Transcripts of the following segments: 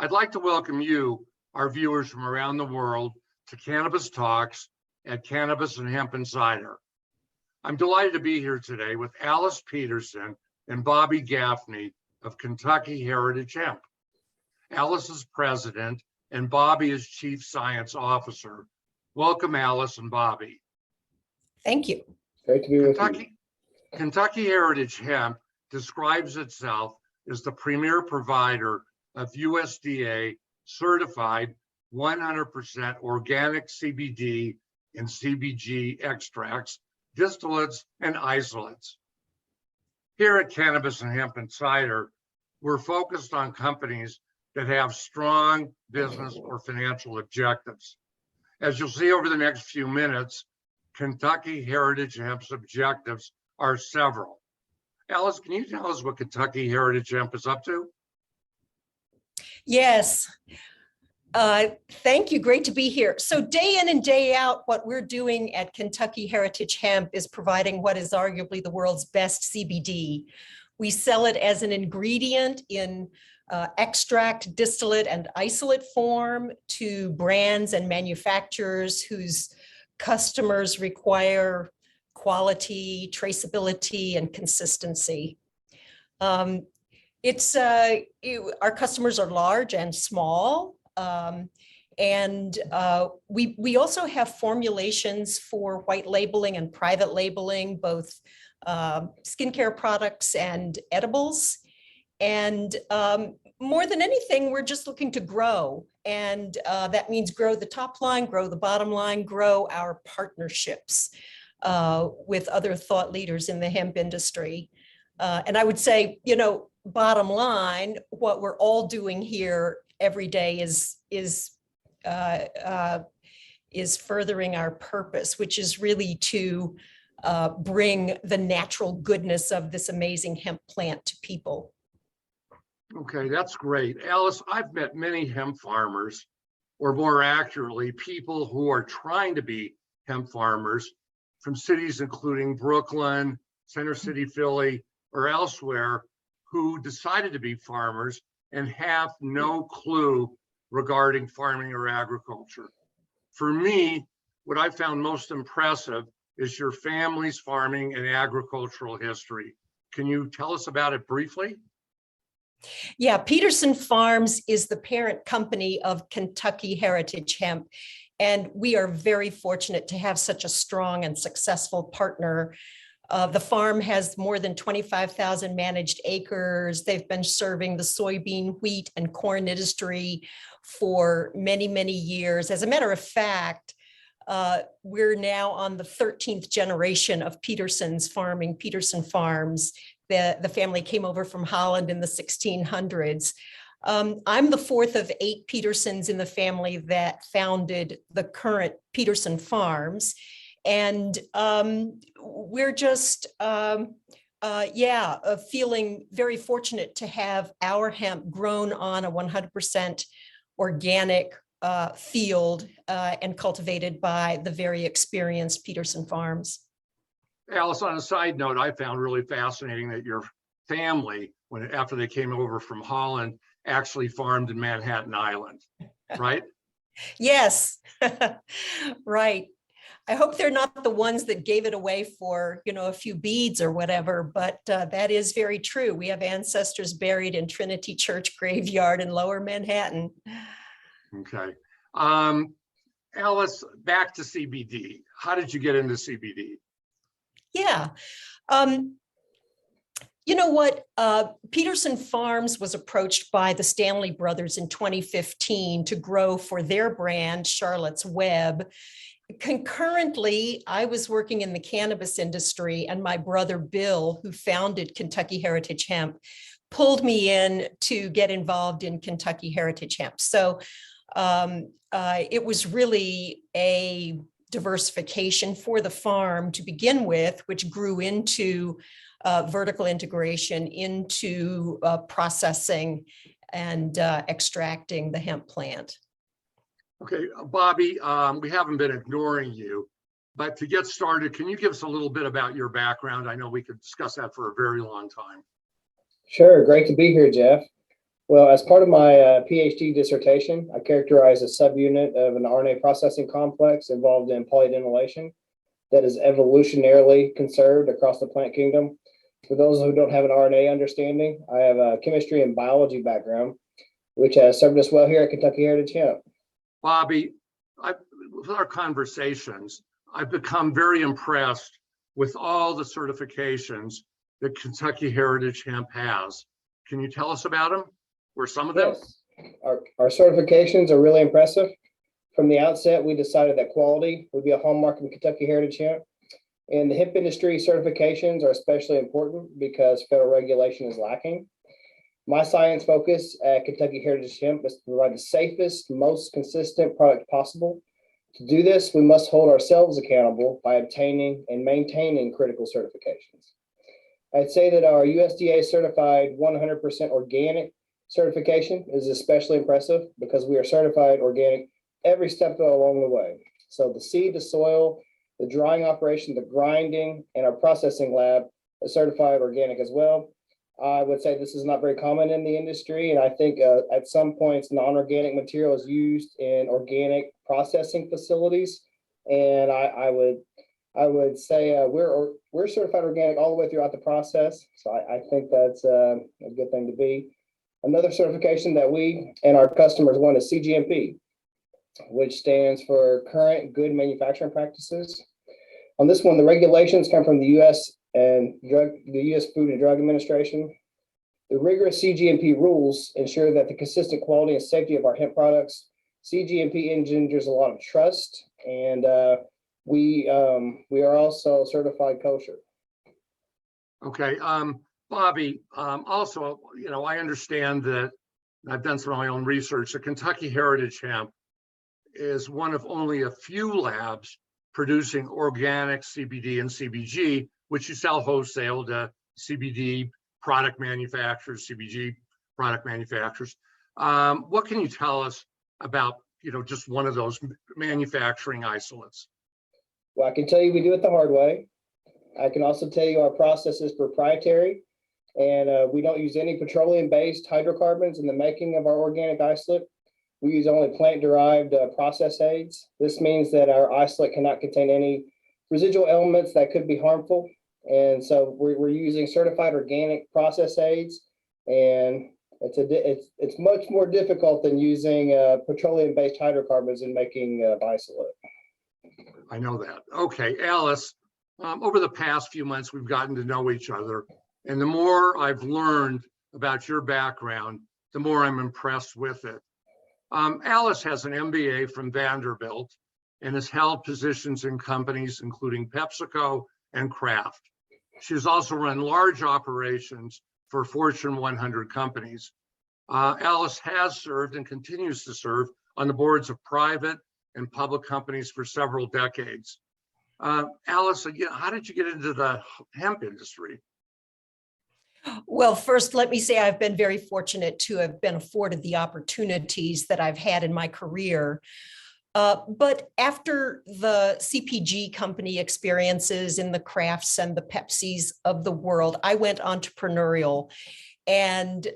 I'd like to welcome you, our viewers from around the world, to Cannabis Talks at Cannabis and Hemp Insider. I'm delighted to be here today with Alice Peterson and Bobby Gaffney of Kentucky Heritage Hemp. Alice is president and Bobby is chief science officer. Welcome, Alice and Bobby. Thank you. Great to be with you. Kentucky Heritage Hemp describes itself as the premier provider of USDA certified 100% organic CBD and CBG extracts, distillates, and isolates. Here at Cannabis and Hemp Insider, we're focused on companies that have strong business or financial objectives. As you'll see over the next few minutes, Kentucky Heritage Hemp's objectives are several. Alice, can you tell us what Kentucky Heritage Hemp is up to? Yes. Thank you. Great to be here. So day in and day out, what we're doing at Kentucky Heritage Hemp is providing what is arguably the world's best CBD. We sell it as an ingredient in extract, distillate, and isolate form to brands and manufacturers whose customers require quality, traceability, and consistency. Our customers are large and small, and we also have formulations for white labeling and private labeling, both skincare products and edibles. And more than anything, we're just looking to grow. And that means grow the top line, grow the bottom line, grow our partnerships with other thought leaders in the hemp industry. And I would say, bottom line, what we're all doing here every day is furthering our purpose, which is really to bring the natural goodness of this amazing hemp plant to people. Okay, that's great. Alice, I've met many hemp farmers, or more accurately, people who are trying to be hemp farmers from cities including Brooklyn, Center City, Philly, or elsewhere, who decided to be farmers and have no clue regarding farming or agriculture. For me, what I found most impressive is your family's farming and agricultural history. Can you tell us about it briefly? Yeah, Peterson Farms is the parent company of Kentucky Heritage Hemp, and we are very fortunate to have such a strong and successful partner. The farm has more than 25,000 managed acres. They've been serving the soybean, wheat, and corn industry for many, many years. As a matter of fact, we're now on the 13th generation of Peterson's farming, Peterson Farms. The family came over from Holland in the 1600s. I'm the fourth of 8 Petersons in the family that founded the current Peterson Farms. And we're just, feeling very fortunate to have our hemp grown on a 100% organic field and cultivated by the very experienced Peterson Farms. Alice, on a side note, I found really fascinating that your family, after they came over from Holland, actually farmed in Manhattan Island, right? Yes, right. I hope they're not the ones that gave it away for, a few beads or whatever, but that is very true. We have ancestors buried in Trinity Church Graveyard in Lower Manhattan. Okay. Alice, back to CBD. How did you get into CBD? Yeah. You know what? Peterson Farms was approached by the Stanley brothers in 2015 to grow for their brand, Charlotte's Web. Concurrently, I was working in the cannabis industry, and my brother Bill, who founded Kentucky Heritage Hemp, pulled me in to get involved in Kentucky Heritage Hemp. So it was really a diversification for the farm to begin with, which grew into vertical integration into processing and extracting the hemp plant. Okay, Bobby, we haven't been ignoring you, but to get started, can you give us a little bit about your background? I know we could discuss that for a very long time. Sure, great to be here, Jeff. Well, as part of my PhD dissertation, I characterized a subunit of an RNA processing complex involved in polyadenylation that is evolutionarily conserved across the plant kingdom. For those who don't have an RNA understanding, I have a chemistry and biology background, which has served us well here at Kentucky Heritage Hemp. Bobby, with our conversations, I've become very impressed with all the certifications that Kentucky Heritage Hemp has. Can you tell us about them, or some of them? Yes, our certifications are really impressive. From the outset, we decided that quality would be a hallmark of Kentucky Heritage Hemp. And the hemp industry certifications are especially important because federal regulation is lacking. My science focus at Kentucky Heritage Hemp is to provide the safest, most consistent product possible. To do this, we must hold ourselves accountable by obtaining and maintaining critical certifications. I'd say that our USDA certified 100% organic certification is especially impressive because we are certified organic every step along the way. So the seed to soil, the drying operation, the grinding, and our processing lab is certified organic as well. I would say this is not very common in the industry, and I think at some points non-organic material is used in organic processing facilities. And I would say we're certified organic all the way throughout the process. So I think that's a good thing to be. Another certification that we and our customers want is CGMP, which stands for Current Good Manufacturing Practices. On this one, the regulations come from the U.S. and the U.S. Food and Drug Administration. The rigorous CGMP rules ensure that the consistent quality and safety of our hemp products. CGMP engenders a lot of trust, and we are also certified kosher. Okay, Bobby, also, I understand that I've done some of my own research. The Kentucky Heritage Hemp is one of only a few labs producing organic CBD and CBG, which you sell wholesale to CBD product manufacturers, CBG product manufacturers. What can you tell us about, just one of those manufacturing isolates? Well, I can tell you we do it the hard way. I can also tell you our process is proprietary, and we don't use any petroleum-based hydrocarbons in the making of our organic isolate. We use only plant-derived process aids. This means that our isolate cannot contain any residual elements that could be harmful. And so we're using certified organic process aids, and it's much more difficult than using petroleum-based hydrocarbons in making isolate. I know that. Okay, Alice, over the past few months, we've gotten to know each other, and the more I've learned about your background, the more I'm impressed with it. Alice has an MBA from Vanderbilt and has held positions in companies including PepsiCo and Kraft. She has also run large operations for Fortune 100 companies. Alice has served and continues to serve on the boards of private and public companies for several decades. Alice, again, how did you get into the hemp industry? Well, first, let me say I've been very fortunate to have been afforded the opportunities that I've had in my career. But after the CPG company experiences in the Crafts and the Pepsis of the world, I went entrepreneurial and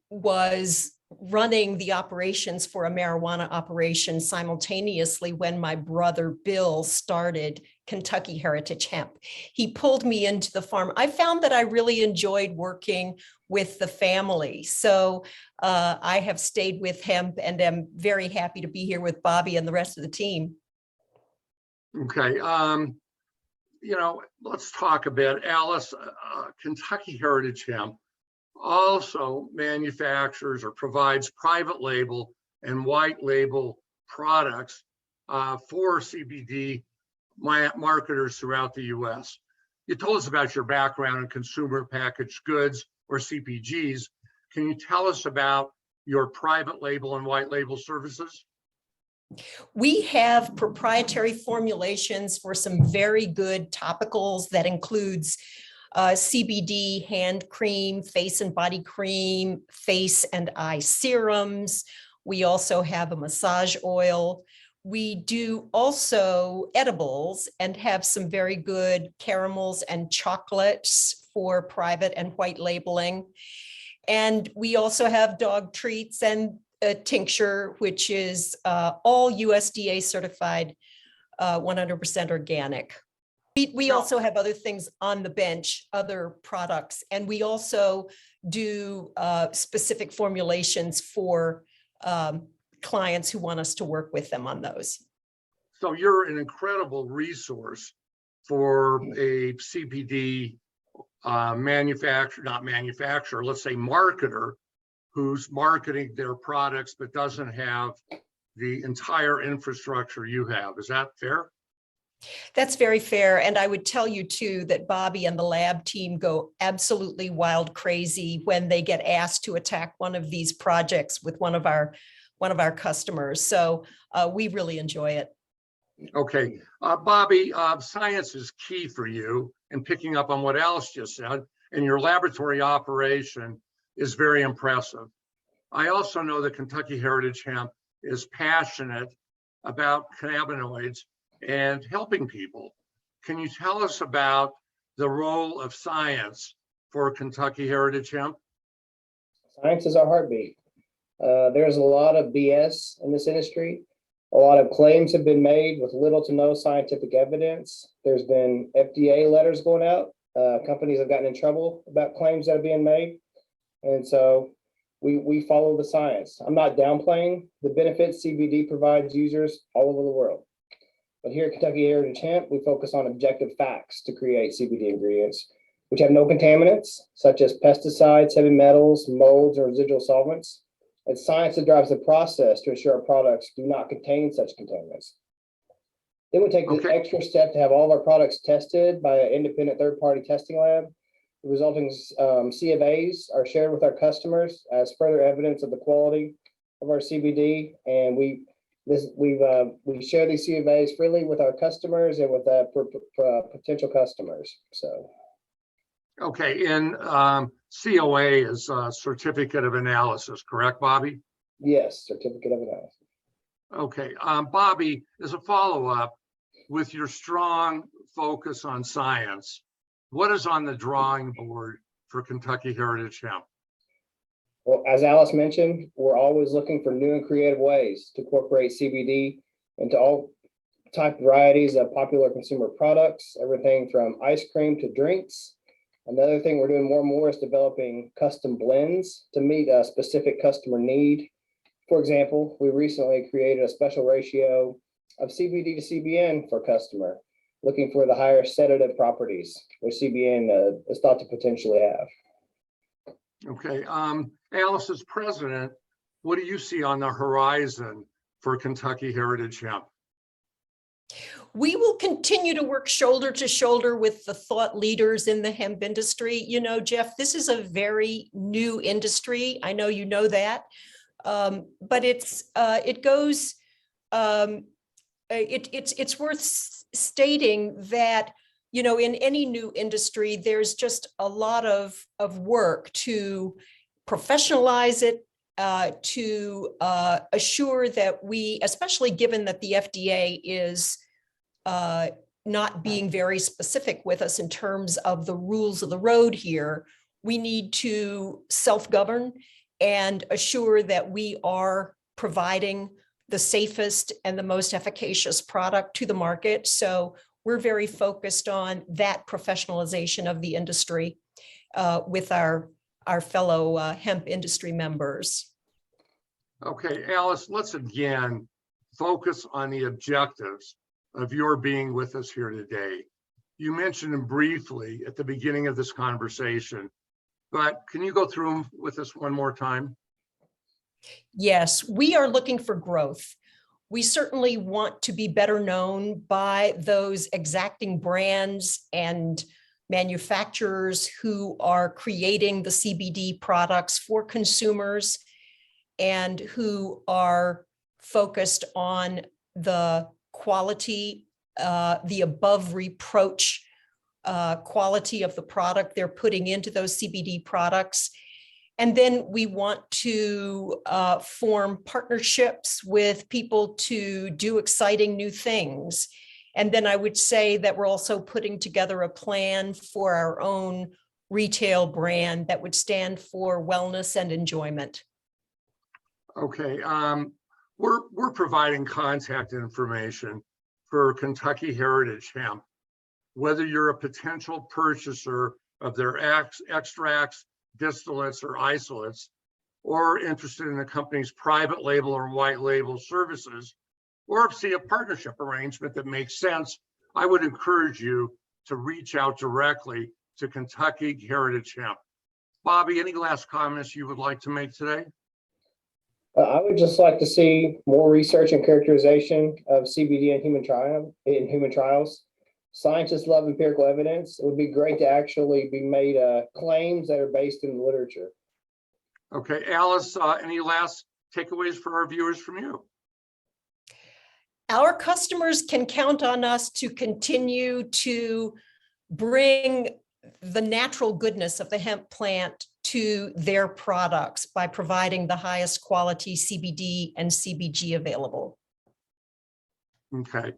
was running the operations for a marijuana operation simultaneously when my brother Bill started Kentucky Heritage Hemp. He pulled me into the farm. I found that I really enjoyed working with the family. So I have stayed with hemp and am very happy to be here with Bobby and the rest of the team. Okay, let's talk a bit. Alice, Kentucky Heritage Hemp also manufactures or provides private label and white label products for CBD marketers throughout the US. You told us about your background in consumer packaged goods or CPGs. Can you tell us about your private label and white label services? We have proprietary formulations for some very good topicals that includes CBD hand cream, face and body cream, face and eye serums. We also have a massage oil. We do also edibles and have some very good caramels and chocolates for private and white labeling. And we also have dog treats and a tincture, which is all USDA certified, 100% organic. We also have other things on the bench, other products, and we also do specific formulations for clients who want us to work with them on those. So you're an incredible resource for a CBD manufacturer, let's say marketer, who's marketing their products but doesn't have the entire infrastructure you have. Is that fair? That's very fair. And I would tell you too, that Bobby and the lab team go absolutely wild crazy when they get asked to attack one of these projects with one of our customers. So we really enjoy it. Okay, Bobby, science is key for you, and picking up on what Alice just said, and your laboratory operation is very impressive. I also know that Kentucky Heritage Hemp is passionate about cannabinoids and helping people. Can you tell us about the role of science for Kentucky Heritage Hemp? Science is our heartbeat. There's a lot of BS in this industry. A lot of claims have been made with little to no scientific evidence. There's been FDA letters going out. Companies have gotten in trouble about claims that are being made. And so we follow the science. I'm not downplaying the benefits CBD provides users all over the world. But here at Kentucky Heritage Hemp, we focus on objective facts to create CBD ingredients, which have no contaminants, such as pesticides, heavy metals, molds, or residual solvents. It's science that drives the process to ensure our products do not contain such contaminants. Then we take the extra step to have all of our products tested by an independent third-party testing lab. The resulting C of A's are shared with our customers as further evidence of the quality of our CBD, and we share these C of A's freely with our customers and with potential customers. So. Okay, and COA is a certificate of analysis, correct, Bobby? Yes, certificate of analysis. Okay, Bobby, as a follow-up, with your strong focus on science, what is on the drawing board for Kentucky Heritage Hemp? Well, as Alice mentioned, we're always looking for new and creative ways to incorporate CBD into all type varieties of popular consumer products, everything from ice cream to drinks. Another thing we're doing more and more is developing custom blends to meet a specific customer need. For example, we recently created a special ratio of CBD to CBN for a customer, looking for the higher sedative properties, which CBN is thought to potentially have. Okay, Alice, as president, what do you see on the horizon for Kentucky Heritage Hemp? We will continue to work shoulder to shoulder with the thought leaders in the hemp industry. You know, Jeff, this is a very new industry. I know you know that, but it's worth stating that, you know, in any new industry, there's just a lot of work to professionalize it, to assure that we, especially given that the FDA is not being very specific with us in terms of the rules of the road here, we need to self-govern and assure that we are providing the safest and the most efficacious product to the market. So we're very focused on that professionalization of the industry with our fellow hemp industry members. Okay, Alice, let's again focus on the objectives of your being with us here today. You mentioned them briefly at the beginning of this conversation, but can you go through them with us one more time? Yes, we are looking for growth. We certainly want to be better known by those exacting brands and manufacturers who are creating the CBD products for consumers and who are focused on the quality, the above reproach quality of the product they're putting into those CBD products. And then we want to form partnerships with people to do exciting new things. And then I would say that we're also putting together a plan for our own retail brand that would stand for wellness and enjoyment. Okay, we're providing contact information for Kentucky Heritage Hemp. Whether you're a potential purchaser of their extracts, distillates, or isolates, or interested in the company's private label or white label services, or see a partnership arrangement that makes sense, I would encourage you to reach out directly to Kentucky Heritage Hemp. Bobby, any last comments you would like to make today? I would just like to see more research and characterization of CBD in human trials. Scientists love empirical evidence. It would be great to actually be made claims that are based in the literature. Okay, Alice, any last takeaways for our viewers from you? Our customers can count on us to continue to bring the natural goodness of the hemp plant to their products by providing the highest quality CBD and CBG available. Okay.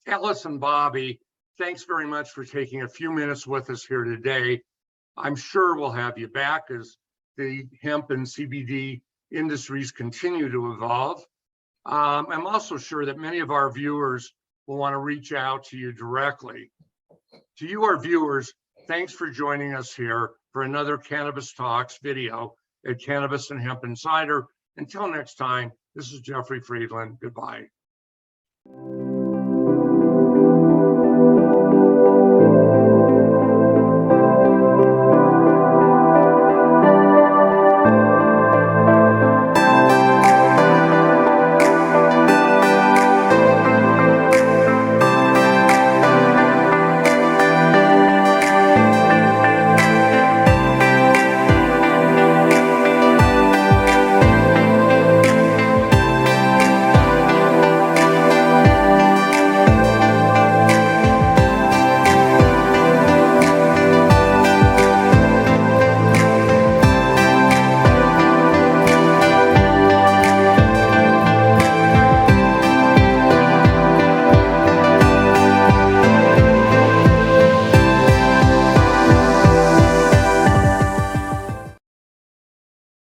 Alice and Bobby, thanks very much for taking a few minutes with us here today. I'm sure we'll have you back as the hemp and CBD industries continue to evolve. I'm also sure that many of our viewers will want to reach out to you directly. To you, our viewers, thanks for joining us here for another Cannabis Talks video at Cannabis and Hemp Insider. Until next time, this is Jeffrey Friedland. Goodbye.